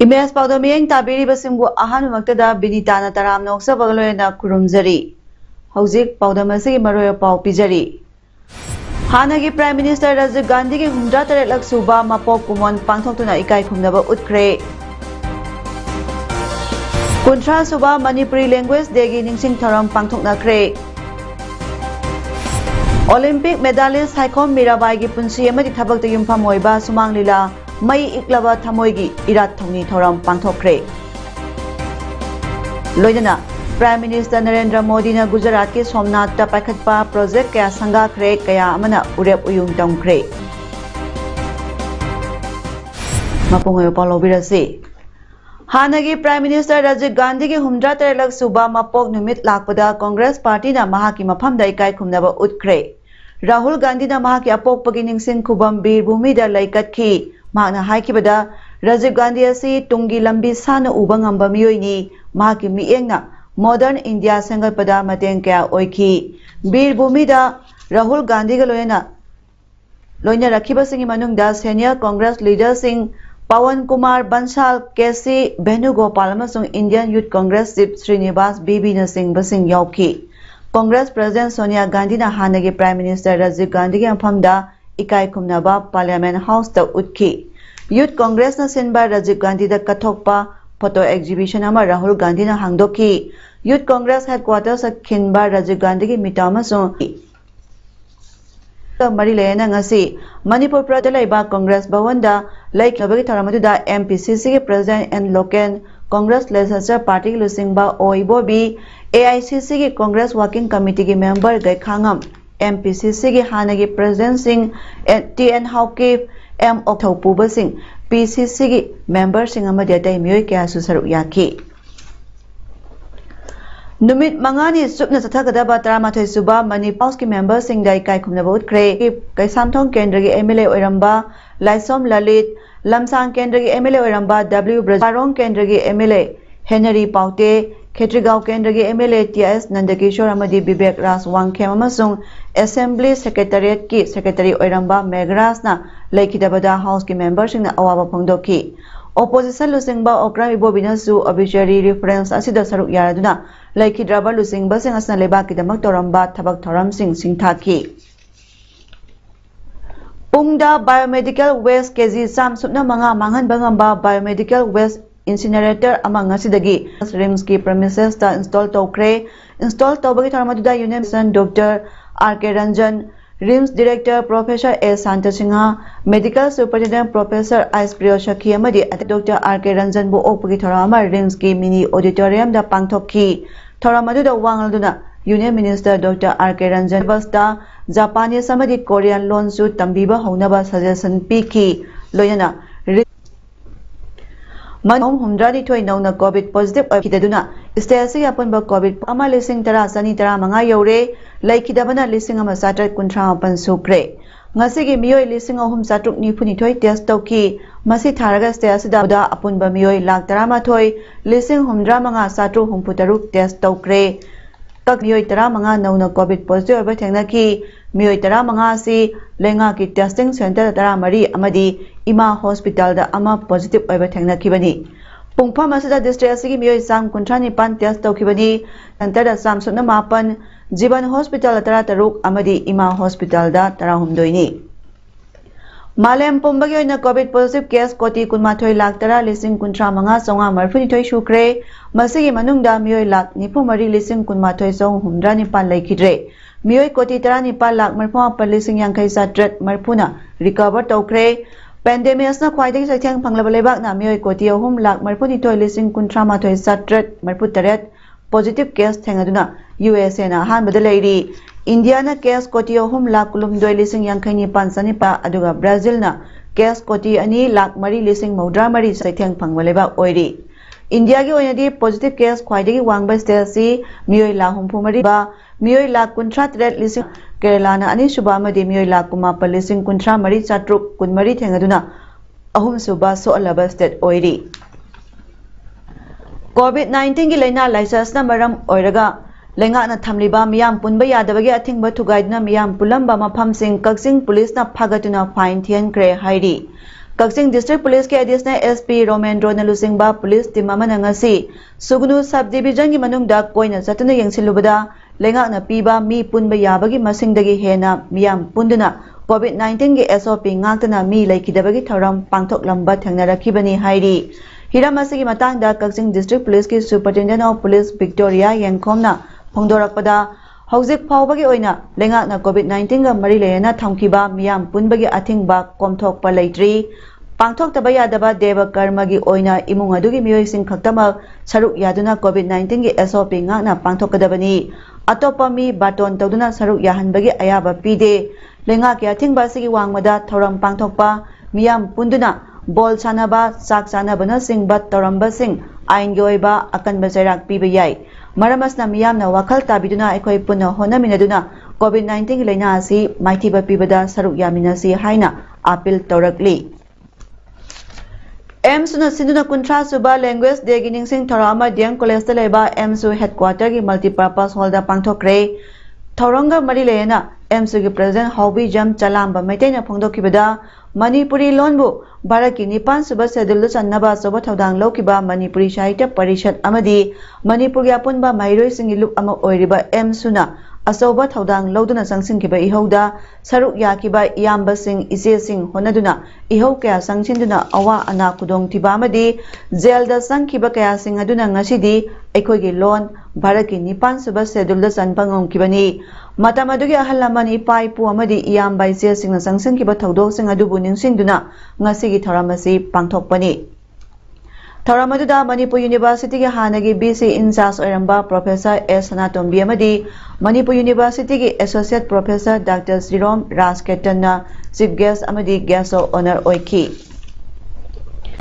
Imbes PAODAM tabiri basimbu ahan maktada binitana taram noksa bagaloyna kurumjari. Hauzik PAODAM asigi maroya pau pijari. Hanagi Prime Minister Rajiv Gandhi ki 103 lak suba mapok kumon pangthoktuna ikai khumnaba utkre. Kuntra suba Manipuri Language Day gi ningsing tharam pangthoknakre. Olympic medalist Haikom Mirabai gi punsi amadi thabakta yumpham oiba sumang lila Mai iklaba thamoigi irat thongni thoram pangthokre. Loidana Prime Minister Narendra Modi na Gujarat ke Somnath ta paikhatpa project kaya sangakhre kaya amana urep uyung tongkhre. Mapungoy palobirase. Hanagi Prime Minister Rajiv Gandhi ki 103 lak suba mapok numit lakpada Congress Party na mahaki maphamda ikai khumnaba utkre. Rahul Gandhi na mahaki apok pagi ningsing khubam bir bhumi da laikat khi Magna haikibada Rajiv Gandhi asi tungi lambi sana ubang amba miyoini mahaki miengna modern India sangal pada mateng kaya oiki bir bhumida Rahul Gandhi ga loina rakhiba singi manungda senior Congress leader sing Pawan Kumar Bansal KC Venugopal amasung Indian Youth Congress Chief Srinivas Bibi na sing basing yauki Congress President Sonia Gandhi na hanagi Prime Minister Rajiv Gandhi ga phamda ikai khumnaba Parliament House ta utki Youth Congress na sinba Rajiv Gandhi da kathokpa photo exhibition ama Rahul Gandhi na hangdoki Youth Congress headquarters at Kinba Rajiv Gandhi ki mitama so mari lena ngasi Manipur pradala iba Congress bawanda like nabagi tharamadu da MPCC ke President and Local Congress Legislature Party lusingba oibobi AICC ki Congress Working Committee ki member gai khangam MPCC ki hanagi President Singh TN Hawkif M Okthopuba Singh PCC ki member Singh amadi atai miyoi kaya susaruk yaki Numit mangani supna sathagada Taramathoi suba Manipur ki member Singh dai kai khumnaba utkre kai samthong kendra ki MLA oiramba Laisom Lalit Lamsang kendra ki MLA oiramba W Brajarong kendra ki MLA Henry Paute Khetrigao kendra ki MLA TS Nandakishore amadi Bibek Ras Wangkhem amasung Assembly Secretariat ki Secretary oiramba Megras na laikidabada House ki member sing na awaba phongdoki Opposition lusingba Okram Ibobina su obituary reference asida saruk yaraduna laikidraba lusingba sing asna leba kidamak toramba thabak thoram sing singthaki Pungda biomedical waste kg sam supna manga manghan bangamba biomedical waste incinerator among asidagi RIMS ki premises ta install tawbagi tharmaduda Union Dr. R.K. Ranjan RIMS Director Professor A. Santachinga Medical Superintendent Professor S. Priyashaki amadi Dr. R.K. Ranjan bu okpagi tharama RIMS ki mini auditorium da pangthokki tharamaduda wangalduna Union Minister Dr. R.K. Ranjan basta Japanese amadi Korean loan su tambiba honaba suggestion piki loyana Manom humdrani thoi nauna COVID positive kidaduna stasi apunba COVID ama lising tara sani tara manga yore laikidabana lising ama satrat kuntra apan sukre ngasigi miyoi lising ahum satruk ni phuni thoi test tawki masi tharaga stasi da apunba miyoi lak tara ma thoi lising humdra manga satru humputaruk test tawkre kak miyoi tara manga nauna COVID positive ba thengna ki miyoi tara manga si lenga ki testing center tara mari amadi Ima Hospital da ama positive oiba thengna kibani pungpha masada district asigi miyoi sam kunthani pan test tawkibani center da sam suna mapan Jiban Hospital tara taruk amadi Ima Hospital da tara humdoini Malem pumbagi oina COVID positive case koti kunmathoi lak tara lising kuntra manga songa marfuni thoi shukre masigi manungda miyoi lak nipu mari lising kunmathoi song humdrani pan laikidre miyoi koti tara ni pan lak marpha pan lising yangkai satret marphuna recover tawkre Pandemic asna khwaidagi saithang phanglaba lebak na miyoi koti ahum lak marphuni thoi lising kuntra mathoi satret marphu taret positive case thengaduna USA na han India na case koti ahum lak kulum doi lising yangkai ni pansani pa aduga Brazil na case कोटी अनि लाख मरी लिसिंग मौद्रा मरी सैथेंग फंगबा लेबाक ओइरी India की ओइनादी positive case ख्वाइदगी वांगबा state असि मियोय लाख हुंफु मरी बा मियोय लाख कुंथ्रा त्रेट लिसिंग केरलाना अनि सुबा अमदी मियोय लाख कुमापल लिसिंग कुंथ्रा मरी चाट्रुक कुनमरी थेंगदुना अहुम सुबा सोअलबा स्टेट ओइरी कोविड-19 की लाइना लाइसेंसना मरम ओइरगा लेंगाना थमलिबा मियाम पुनबा यादबगे अथिंगबा थुगाइदना मियाम पुलंबा मफमसिंग कक्सिंग पुलिसना फागतुना फाइन थियनक्रे हाइरी कक्सिंग डिस्ट्रिक्ट पुलिस के एडिशनल एसपी रोमेंड्रो नलुसिंगबा पुलिस टीम अमना ngasi सुगुनु सब डिवीजन की मनुंगदा कोइना चतुना यंगसिलुबदा लेंगाना पीबा मी पुनबा याबगी मसिंगदगी हेना मियाम पुंदुना कोविड-19 की एसओपी ngaktana मी लेखिदबगी थौरम पांगथोकलंबा थेंगनारखिबनी हाइरी हिराम असिगी मतंगदा कक्सिंग डिस्ट्रिक्ट पुलिस की सुपरिटेंडेंट ऑफ पुलिस विक्टोरिया यंगखोमना फोंदोरकपदा हौजिक फावबगी ओइना लेंगाकना कोविड-19 गा मरी लेना थमखिबा मियाम पुनबगी अथिंगबा कोमथोकपा लेट्री पांगथोकतबा यादबा देव कर्मगी ओइना इमुंग अदुगी मियोइसिंग खक्तमक सरुक यादुना कोविड-19 की एसओपी ngaकना पांगथोकदबनी अतोपा मी बाटोन तौदुना सरुक याहनबगी अयाबा पीदे लेंगा के अथिंगबा सिगी वांगमदा थौरम पांगथोकपा मियाम पुंदुना बॉल सानबा चाक सानबना सिंगबा तौरंबा सिंग आइन गोइबा अकनबा चैराक पीबा याई मरमसना मियामना वाखल ताबिदुना अखोय पुनः होनमिनदुना कोविड-19 की लाइना असि माइथिबा पीबदा सरुक यामिनसी हाइना अपील तौरकली एमसुना सिंधुना कुंथ्रा सुबा लैंग्वेज डे की निंगसिंग थौरामा डीएम कॉलेज लेबा एमसु हेडक्वार्टर की मल्टीपर्पज हॉल दा पांगथोकरे थौरंगा मरी लेना एमसु की प्रेसिडेंट हॉबी जम चलांबा मैतेना फोंदोकिबदा मणिपुरी लोनबु भारत की 9 सुबह शेड्यूल चन्नबा सोबा थौदांग लौकिबा मणिपुरी साहित्य परिषद अमदी मणिपुर की अपुनबा माइरोई सिंगी लुक अमा ओइरिबा एमसुना असौबा थौदांग लौदुना संगसिंखिबा इहौदा सरुक याकिबा इयाम्बा सिंग इचे सिंग होनदुना इहौ कया संगसिंदुना अवा अना खुदोंग थिबा अमदी जेलदा संगखिबा कया सिंग अदुना ngasiदी अखोइगी लोन भारत की 9 सुबह शेड्यूल चनपंगोंखिबनी मतम अदुगी अहल लमन इपा इपु अमदी इयाम्बा इचे सिंग संगसिंखिबा थौदोकसिंग अदुबु निंगसिंदुना ngasiगी थौरामसी पांगथोकपनी थौरामदुदा मणिपुर यूनिवर्सिटी के हानगी बीसी इंचार्ज ओइरंबा प्रोफेसर एस सनातोंबी अमदी मणिपुर यूनिवर्सिटी की एसोसिएट प्रोफेसर डॉक्टर श्रीरोम राजकेतनना चीफ गेस्ट अमदी गेस्ट ऑफ ऑनर ओइखी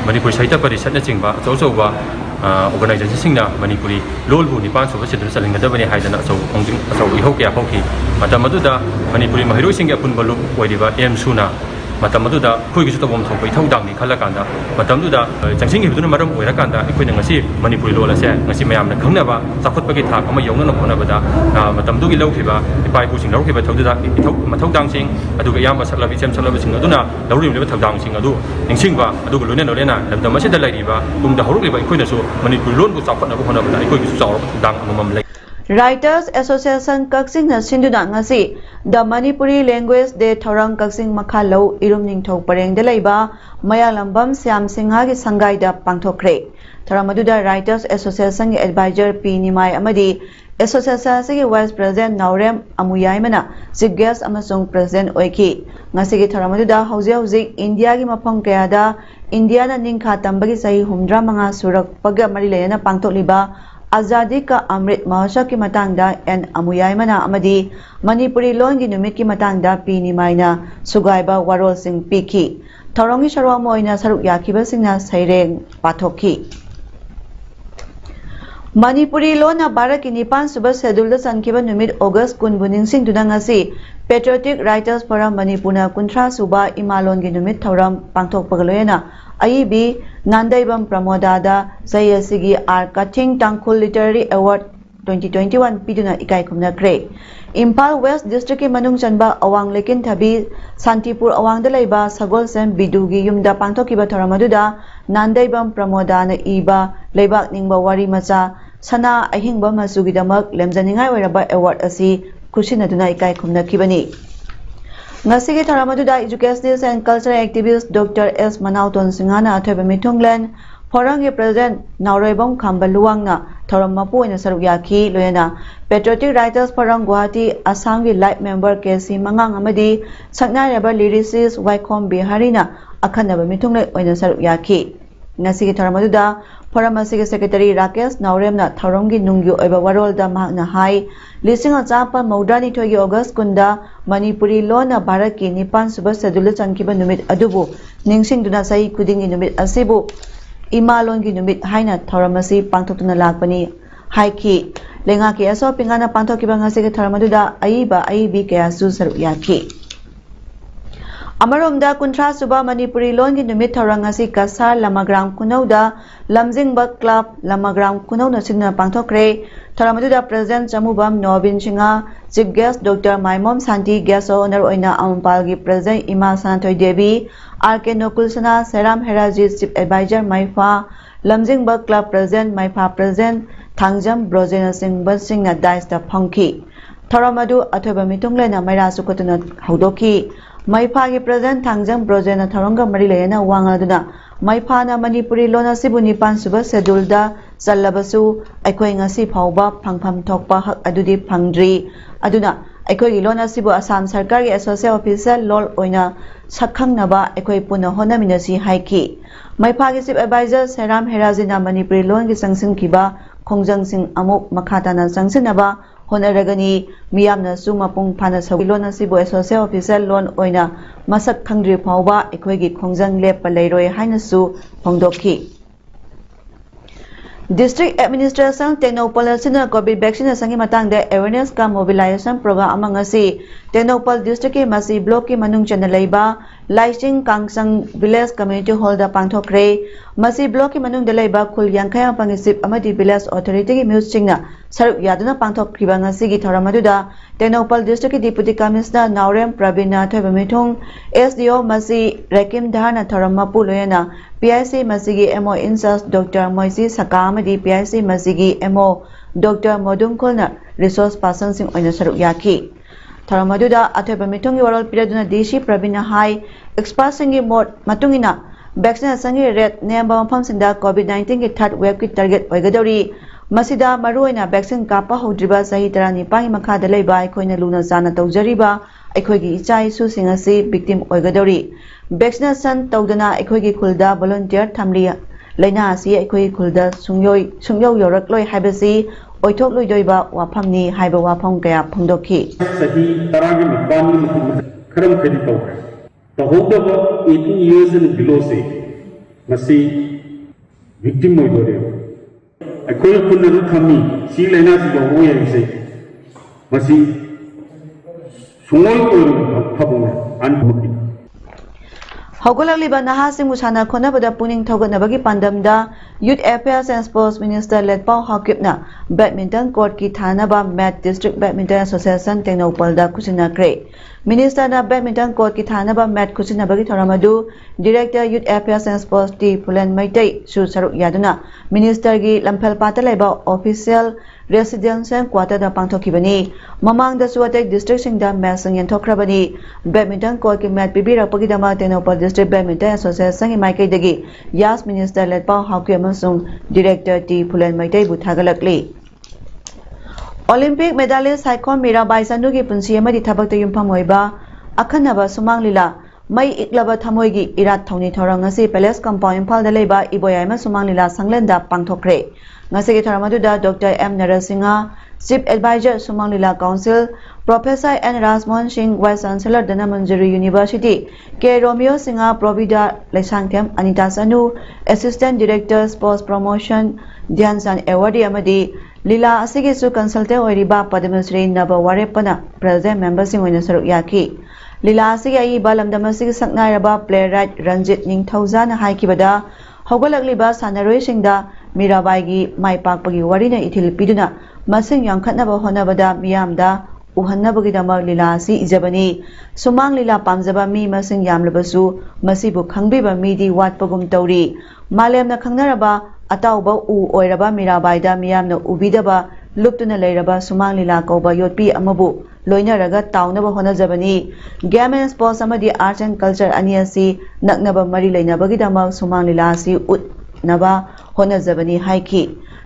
मणिपुर साहित्य परिषद चिंबा अचौचौबा ऑर्गेनाइजेशन मणिपुरी लोलबु 9 सुबह शेड्यूल चलिंगदबनी हाइदना अचौ इहौ कया फौखी मतम अदुदा मणिपुरी महिरोइसिंग अपुनबा लुक ओइरिबा एमसुना मतम अदुदा खोइगिसु तबोम थोपै थौदांगनि खल्लाकांदा मतमदुदा चंगसिंगिबदुना मरम ओइराकांदा अखोइना ngasi मणिपुरी लोल असे ngasi मयामना खंगनाबा चाखोटपगी थाक अमा यौनना होनबदा मतमदुगी लौखिबा इपाइपुसिंग लौखिबा थौदुदा मथौदांगसिंग अदुगा यामा सकलाबि चेम सकलाबिसिंग अदुना लौरिबा थौदांगसिंग अदु निंगसिंगबा अदुगा लोनेना लोनेना लमदम असिदा लाइरिबा तुंगदा हौरुगिबा अखोइनासु मणिपुरी लोनबु चाखोटनाबा होनबदा अखोइगिसु चावरबा थौदांग अमम लೈ राइटर्स एसोसिएशन कक्सिंग न सिंधुना ngasi द मणिपुरी लैंग्वेज डे थौरंग कक्सिंग मखा लौ इरुम निंगथौ परेंग द लैबा मयालंबम श्याम सिंहा की संगाई द पांगथोखरे थौरमदुदा राइटर्स एसोसिएशन के एडवाइजर पी निमाय अमदी एसोसिएशन के वाइस प्रेसिडेंट नौरेम अमुयाइमना चीफ गेस्ट अमसुंग प्रेसिडेंट ओइखी ngasi की थौरमदुदा हौजे हौजे इंडिया की मफम कयादा इंडिया ना निंखा तंबगी सही 15 सुरक पग मरी लेना पांगथोलिबा आजादी का अमृत महोत्सव की मतंगदा एन अमुयाइमना अमदी मणिपुरी लोन की नुमित की मतंगदा पी निमाइना सुगाइबा वारोल सिंह पीखी थौरंगी सरुआम ओइना सरुक याखिबा सिंगना सैरेंग पाथोखी मणिपुरी लोन भारत की 9 सुबह शेड्यूल चनखिबा नुमित अगस्त 10 निंगसिंगदुना ngasi पेट्रियोटिक राइटर्स फोरम मणिपुरना 13 सुबा इमालोन की नुमित थौरम पांगथोकपगा लोयना अईबी नांदैबम प्रमोदादा सयसिगी आर कथिंग टांगखुल लिटरेरी अवार्ड 2021 पीदुना इकाई खुमनक्रे इम्फाल वेस्ट डिस्ट्रिक्ट के मनुंग चनबा अवांग लेकिन थबी शांतिपुर अवांग लैबा सगोल सेम बिदुगी युमदा पांगथोकिबा थौरमदुदा नांदैबम प्रमोदाना इबा लेबाक निंगबा वारी मचा सना अहिंगबा मसुगिदमक लेमजनिंगाई ओइरबा अवार्ड असी खुशिनदुना इकाई खुमनखिबनी ngasi ki tharamadudha educationist and cultural activist Dr. S. Manauton Singhana athoiba mithunglen forum ki president Nauroibom Khambaluwangna thoram mapu oina saruk yakhi loyana patriotic writers forum Guwahati Assam ki live member KC Mangang amadi saknairaba lyricist Waikhom Biharina akhanaba mithungle oina saruk yakhi ngasi ki tharamadudha Forum asige Secretary Rakesh Nauremna Tharomgi Nungyu oiba warolda mahakna hai lising chapa maudrani thogi August kunda Manipuri lona Bharatki nipan suba schedule changkiba numit adubu ningsingduna sahi kudingi numit asibu imalongi numit haina thoram asi pangthokna lakpani haiki lenga ki aso pingana pangthokiba ngasige thoram aduda aiba aibi kaya su saru yaki Amaromda kuntra suba Manipuri longi numit thorang asi kasar lamagram kunauda lamjingba club lamagram kunau na singna pangthokre thoramaduda president chamubam Nobin Singa chief guest Dr. Maimom Santi guest honor oina ampalgi president Ima Santoy Devi RK Nokulsana Seram Heraji chief advisor Maifa lamjingba club president Maifa president Thangjam Brojena Singh Basingna daista phangki thoramadu athoba mitunglena maira sukotuna haudoki Maipagi President Thangjam Brojena Tharongga Marilena Wangaduna Maipana Manipuri Lona Sibuni Pansuba Sedulda Salabasu Aikoi ngasi phauba phangpham thokpa hak adudi phangdri aduna aikoi Lona Sibu Assam Sarkari Associate Officer Lol oina sakhangnaba aikoi puna honaminasi haiki Maipagi Chief Advisor Seram Herazina Manipuri Longi sangsingkiba khongjang sing amuk makhatana sangsinaba Honoragani Miyamna Sumapung Panasau Lona Sibu Associate Officer Lon Oina Masak Kangri Pauba Equegi Kongjang Lepa Leroy Hainasu Hongdoki District Administration Technopol Sina COVID Vaccine Sangi Matangde Awareness Ka Mobilization Program among asi Technopol District Masi Block Manung Chanalaiba Laising Kangsang Village Community Hall da Pangthokre Masi Block Manung Dalaiba Kul Yankaya Pangisip Amadi Village Authority Musingna Saruk Yaduna Pangthokriba ngasi gi thoramaduda Technopol District Deputy Commissioner Naurem Pravina Thoibamitung SDO Masi Rekim Dharna Thoramapu Loyana PIC Masigi MO Incharge Dr. Moisi Sakamadi PIC Masigi MO Dr. Modungkolna Resource Person Sing Oina Saruk Yaki Thoramaduda Athoibamitung Waral Piraduna Dishi Pravina Hai Expert Singi Mod Matungina Vaccine Sangi Red Nemba Mafam Sinda COVID-19 ki third wave ki target oigadori Masida maruina vaccine kapa hodriba sahi tarani pangi makhada leiba aikoina luna jana tawjariba aikoigi ichai su singasi victim oigadori vaccination tawdana aikoigi khulda volunteer thamli laina asi aikoigi khulda sungyoi yorakloi haibasi oithok loidoiba waphamni haiba wafam kaya phongdokhi sahi taragi mipani kharam khadi tawre tahobaba 18 years and below se masi victim oidore Aku pun nak kami silena sejauh yang saya masih semua itu apa pun aneh. Hogolakliba nahasing musana khonabada puning thoganabagi pandamda Youth Affairs and Sports Minister Letpau Hakipna Badminton Court ki thanaba Mat District Badminton Association Technopolda kusinakre Minister na Badminton Court ki thanaba Mat kusinabagi thoramadu Director Youth Affairs and Sports T Pulen Maitai su saruk yaduna Minister gi Lamphel patalaiba official residential quarter da pangthokibani mamang da suatek district singda mesang yanthokrabani Badminton Court ki mat pibirakpagi dama Technopol District Badminton Association ki maikai dagi Yas Minister Letpau Hakip amasung Director T Pulen Maitai bu thagalakli Olympic medalist Saikon Mirabai Sandugi punsi amadi thabakta yumpham oiba akhanaba sumang lila mai iklaba thamoigi irat thoni thorang asi Palace Compound Imphal da leiba iboyai ma sumang lila sanglenda pangthokre ngasi gi thoramaduda Dr. M Narasingha Chief Advisor Sumang Lila Council Professor N Rasmon Singh Vice Chancellor Dana Manjari University K Romeo Singha Provida Laisangthem Anita Sanu Assistant Director Sports Promotion Dhyansan Awardee amadi Lila asigi su consultant oiriba Padmasri Nabawarepana President Member Singh oina saruk yaki Lila asigi ai balamdam asigi saknairaba playwright Ranjit Ningthaujana haikibada hogolakliba sanaroi singda Mirabai gi maipakpagi warina ithil piduna masing yangkhatnaba honabada miyamda uhannabagi damak lila asi ijabani sumang lila pamjaba mi masing yamlabasu masibu khangbiba midi watpagum tawri malemna khangnaraba atauba u oiraba Mirabai da miyamna ubidaba luptuna leiraba sumang lila koba yotpi amabu loinaraga taunaba honajabani game and sports amadi arts and culture ani asi naknaba mari leinabagi damak sumang lila asi naba honajabani haiki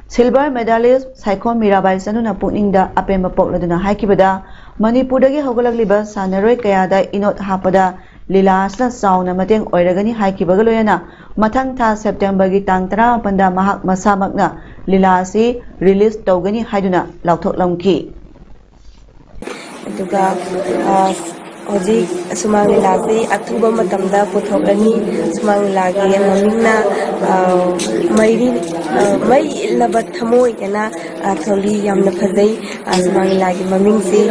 silver medalist Saikon Mirabai Sanuna Puningda Apemba Pokladuna Haikibada Manipurdagi Hogolakliba Sanaroi Kayada Inot Hapada Lila Asna Sauna Mateng Oiragani Haikibagaloyana मथंग था सेप्टेम्बरगी तांग 18 दा महाक मसामकना लीला asi release तौगनी हाइदुना लाउथोकलमकी अदुगा हौजिक Sumang लीलासे अथुबा मतमदा पुथोकनी Sumang लीलागे ममिंगना मई इल्लबा थमोइना थोली यामना फजै सुमांग लीलागे ममिंगसे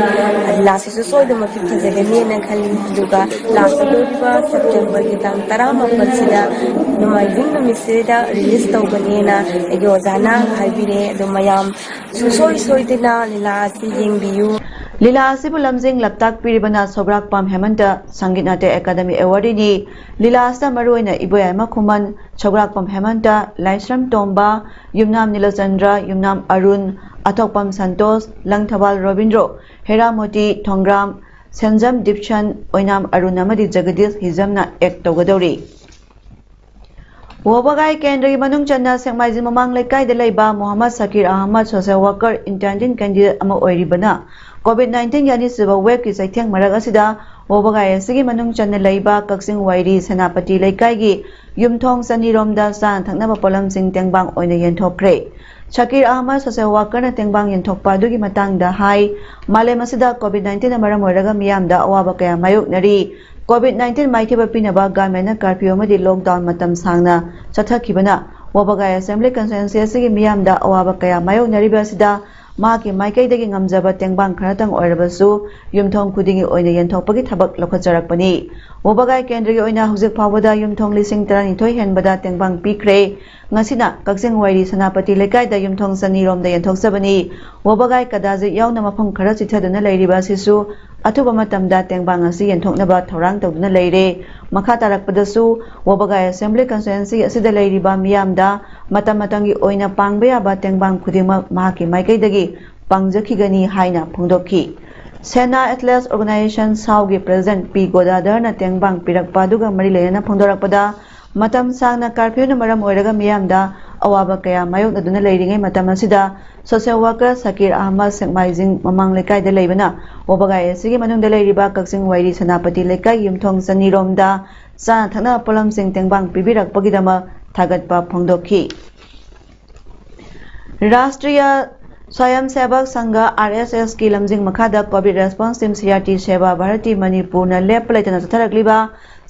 लीलासे सोइदमकि फजगनीना खली अदुगा लास्टोरिबा September की तांग 19 सिदा नोमाइजिंग नमिसेदा release तौगनीना एगे ओजाना हाइबिरे अदु मयाम सोइदना लीलासे येंगबियु लीला asibu lamjing laptak piribana sobrak pam hemanta sangit nate academy award ni लीला asta maruina iboya makhuman sobrak pam hemanta laisram tomba yumnam nilachandra yumnam arun athokpam santosh langthawal robindro heramoti thongram senjam dipchan oinam arun amadi jagadish hijamna act togadori Wabagai Kendri Manung Chanda Sekmaizi Mamang Lekai de Leiba Muhammad Sakir Ahmad Social Worker Intendant Candidate Ama Oiribana COVID-19 Yani Siba Web ki Saiteng Maragasida Wabagai Sigi Manung Chanda Leiba Kaksing Wairi Senapati Lekai gi Yumthong Saniromda San Thaknaba Polam Sing Tengbang Oina Yentokre Shakir Ahmad Social Worker na Tengbang Yentokpa dugi matang da hai Malemasida COVID-19 na maram oiraga miyam da awaba kaya mayok nari COVID-19 maithiba pinaba government curfew amadi lockdown matam sangna chathakibana wabagai assembly constituency asigi miyamda awaba kaya mayok nariba sida maki maikaidagi ngamjaba tengbang kharatang oirabasu yumthong khudingi oina yenthokpagi thabak lokhacharakpani wabagai kendri oina hujik phawada yumthong lising 12 henbada tengbang pikre ngasina kaksing wairi sanapati lekai da yumthong saniromda yenthokjabani wabagai kadaji yauna mafam khara chithaduna leiriba sisu अथुबा मतमदा तेंगबांग असि यंथोकनबा थौरांग तौदुना लेरे मखा तारकपदसु वबगाय assembly constituency असिदा लेरिबा मियामदा मतम मतंगी ओइना पांगबे याबा तेंगबांग खुदिमक महाकी माइकैदगी पांगजखिगनी हाइना फोंदोखि सेना athletes organisation साउगी president P गोदाधरना तेंगबांग पिरकपादुगा मरि लेना फोंदोरकपदा मतम सांगना कर्फ्यूना मरम ओइरगा मियामदा अवाबा कया मायोकनदुना लेरिङै मतम असिदा सोशल वर्कर सकीर अहमद सेकमाइजिंग ममांग लेकाइदा लेबना वबगाय असिगी मनुंगदा लेरिबा कक्सिंग वाइरी सनापति लेकाइ युमथोंग सनीरोमदा चाना थना पोलमसिंग तेंगबांग पिबिरकपगिदमा थागतपा फोंदोखि राष्ट्रीय स्वयंसेवक संघ RSS की लमजिंग मखादा कोविड रेस्पॉन्स टीम CRT सेवा भारती मणिपुर न लेप लेतना चथरकलिबा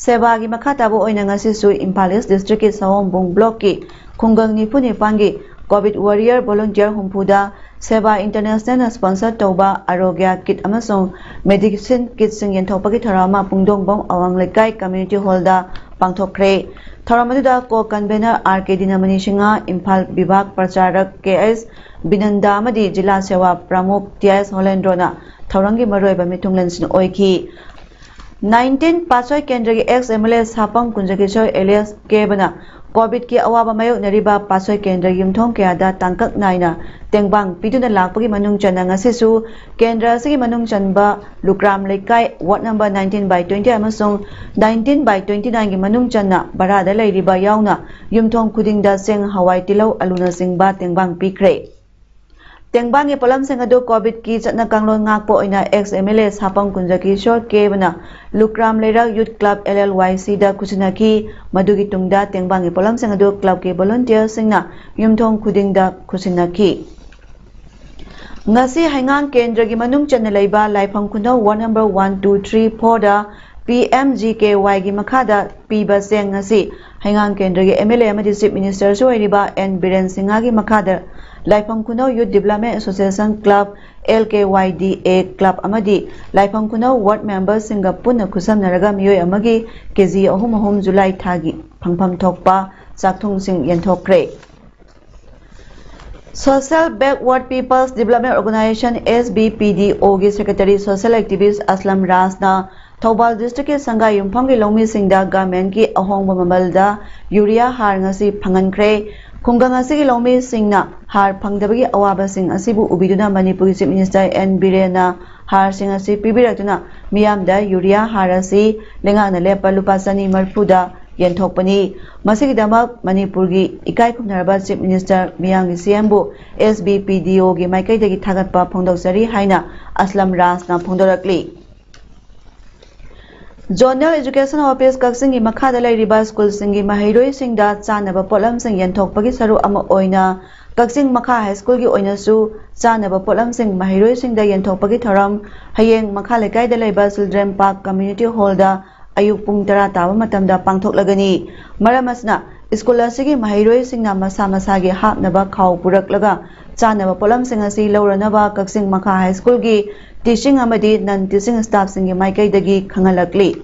सेवा की मखाताबो ओइना ngasisu Imphal East District की Sawongbong Block की खुंगंग निफु निपांगी कोविड वॉरियर वॉलंटियर हुंफुदा सेवा इंटरनेशनल स्पॉन्सर तौबा आरोग्य किट अमसोंग मेडिसिन किट सिंग यंथोपगी थरामा पुंगदोंगबोंग अवांग लेकाई कम्युनिटी हॉलदा पांगथोखरे थरामदुदा को कन्वेनर RK दिनामणि सिंहा इम्फाल विभाग प्रचारक KS बिनंदा अमदी जिला सेवा प्रमुख TS होलेंड्रोना थौरंगी मरोइबा मिथुंगलेंसिन ओइखि 19 पासोय केंद्र की एक्स MLA सापंग कुंजकिशोर एलियस केबना कोविड की अवाबा मायोक नरिबा पासोय केंद्र युमथोंग कयादा तांकक नाइना तेंगबांग पिदुना लाकपगी मनुंग चन्ना ngasisu केंद्र असigi मनुंग चनबा लुक्राम लेकाई वार्ड नंबर 19/20 अमसोंग 19/29 की मनुंग चन्ना बरादा लेरिबा यावना युमथोंग खुदिंगदा सेंग हवाई तिलौ अलुना सिंगबा तेंगबांग पिखरे तेंगबांग के पोलम सिंह अदु कोविड की Chatna कांगलोन ngakpo oina ex MLA sapang kunjakishor kebana lukram lera youth club LLYC da kusinaki madugi tungda तेंगबांग के पोलम सिंह अदु क्लब के volunteer सिंगना युमथोंग खुदिंगदा कुसिनaki ngasi haingang kendra gi manung chana leiba laifam khunau ward number 1 2 3 4 da PMGKY gi makhada piba seng ngasi haingang kendra gi MLA amadi chief minister soiriba N Biren Singha gi makhada Laipham Khunou youth development association club LKYDA club अमदी Laipham Khunou ward member सिंगा पुनः खुसमनरगा मियोय अमगी केजी अहुम अहुम जुलाई थागी फंगफम थोकपा चाकथुंग सिंग यंथोक्रे social backward peoples development organization SBPDO की सेक्रेटरी सोशल एक्टिविस्ट असलम राजना थौबाल डिस्ट्रिक्ट के संगा युमफम के लौमी सिंगदा गवर्नमेंट की अहोंग ममलदा यूरिया हार ngasi फंगनख्रे खुंगंग असigi लौमी सिंगना हार फंगदबगी अवाबा सिंग असिबु उबिदुना Manipur chief minister N Birena हार सिंग असि पिबिरतुना मियामदा यूरिया हार असि लेंगाना लेपा लुपा चनी मरफुदा यंथोकपनी मसिगिदमक मणिपुर की इकाई खुमनरबा चीफ मिनिस्टर मियांगी CMबु SBPDO की माइकैदगी थागतपा फोंदोकसरी हाइना असलम राजना फोंदोरकली Zonal Education Office Kaksingi Makhada Lairiba School Singi Mahiroi Singda Chanaba Polam Sing Yanthokpagi Saru Ama Oina Kaksing Makha High School Gi Oinasu Chanaba Polam Sing Mahiroi Singda Yanthokpagi Thoram Hayeng Makha Lekaida Laiba Children Park Community Hall da Ayuk Pung Tara Taba Matamda Pangthoklagani Maram asna School asigi Mahiroi Singna Masa Masagi Hapnaba Khau Puraklaga Chanaba Polam Sing asi Lauranaba Kaksing Makha High School Gi Teaching amadi non-teaching staff singi maikai khangalakli.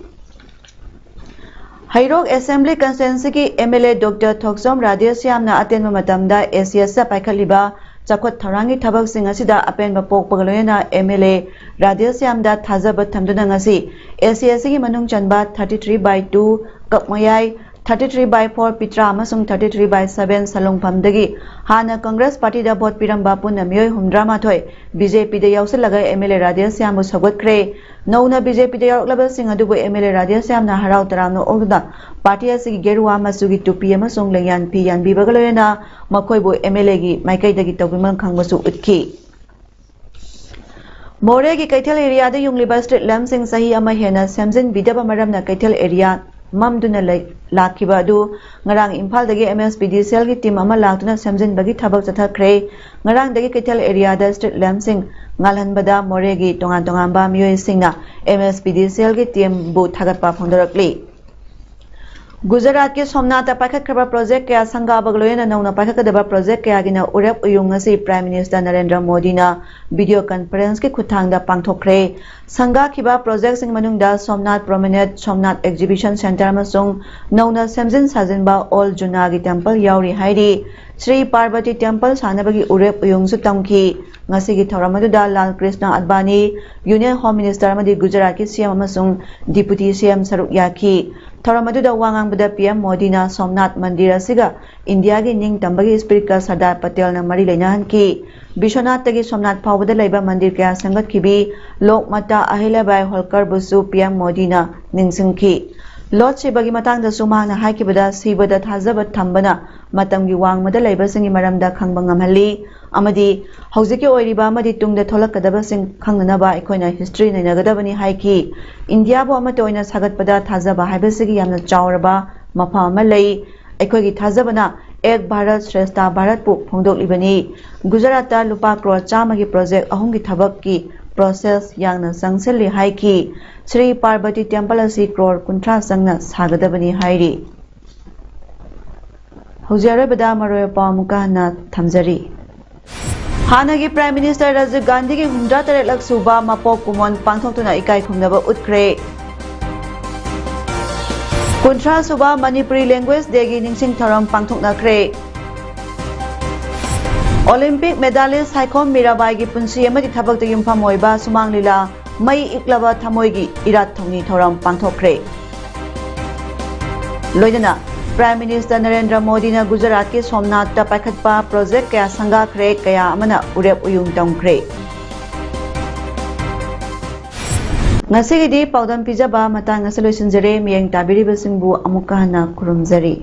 Hairok Assembly Constituency ki MLA Dr. Thoksom Radhyasyamna atenba matamda ACS sa paikhaliba chakot tharangi thabak sing asida apenba pokpagaloyana MLA Radhyasyamda thajaba thamduna ngasi ACS gi manung chanba 33/2 kapmayai 33/4 Pitra amasung 33/7 Salongpamdagi Hana Congress Party da vote piramba punna miyoi humdra mathoi BJP da yausilaga MLA Radhyasyam sagotkre nauna BJP da yaroklaba sing adubu MLA Radhyasyam na harau taramno olda party asigi geruwa masugi tupi amasung lengyan pi yan bibagaloyana makoibu MLA gi maikai dagi tawbiman khangbasu utki More gi Kaithal area da yungliba street lamp sing sahi ama hena samjin bidaba maramna Kaithal area Mamduna Lakiba adu ngarang Imphal dagi MSPDCL gi team ama laktuna samjin bagi thabak chathakre ngarang dagi Kaithal area da street lamp sing ngalhanbada more gi tongan ba miyoi singna MSPDCL gi team bu thagatpa phongdorakli Gujarat ki Somnath pakhat khaba project kya sanga bagloyena nauna pakhat kadaba project kya gina urep uyung ngasi Prime Minister Narendra Modi na video conference ki khuthangda pangthokre sanga khiba project sing manungda Somnath Promenade Somnath Exhibition Center amasung nauna samjin sajinba All Junagi Temple yauri hairi Sri Parvati Temple sanabagi urep uyung su tamki ngasi gi thoramadu da Lal Krishna Advani Union Home Minister amadi Gujarat ki CM amasung Deputy CM Saruk Yaki Thoramadu da wangang bada PM Modi na Somnath Mandir asiga India gi ning tambagi spirit ka Sardar Patel na mari leinahan ki Bishwanath tagi Somnath phawbada leiba mandir kya sangat kibi Lokmata Ahilyabai Holkar busu PM Modi na ningsingki Lord Shibagi matang da sumang na haikibada sibada thajaba thambana matamgi wangmada leiba singi maramda khangbang ngamhali amadi haujiki oiriba amadi tungda tholakadaba sing khangnaba aikoina history nainagadabani haiki India bo amata oina sagatpada thajaba haibasigi yamna chawraba mafa ama lei aikogi thajabana Ek Bharat Shrestha Bharat pu phongdoklibani Gujarat ta lupa crore chamagi project ahum gi thabak ki process yangna sangselli haiki Sri Parvati Temple asi crore kuntra sangna sagadabani hairi Hujarabada maroya pamukana thamjari Hanagi Prime Minister Rajiv Gandhi ki 103 lak suba mapok kumon pangthoktuna ikai khumnaba utkre Kuntra suba Manipuri language degi ningsing tharam pangthoknakre Olympic medalist Haikom Mirabai gi punsi amadi thabak da yumpham oiba sumang lila mai iklaba thamoi gi irat thongni thoram pangthokre Loidana Prime Minister Narendra Modi na Gujarat ki Somnath ta paikhatpa project kaya sanga khre kaya amana urep uyung tongkre Ngasigi di paudam pijaba matang asaloisinjare miyang tabiribasingbu amukahana kurumjari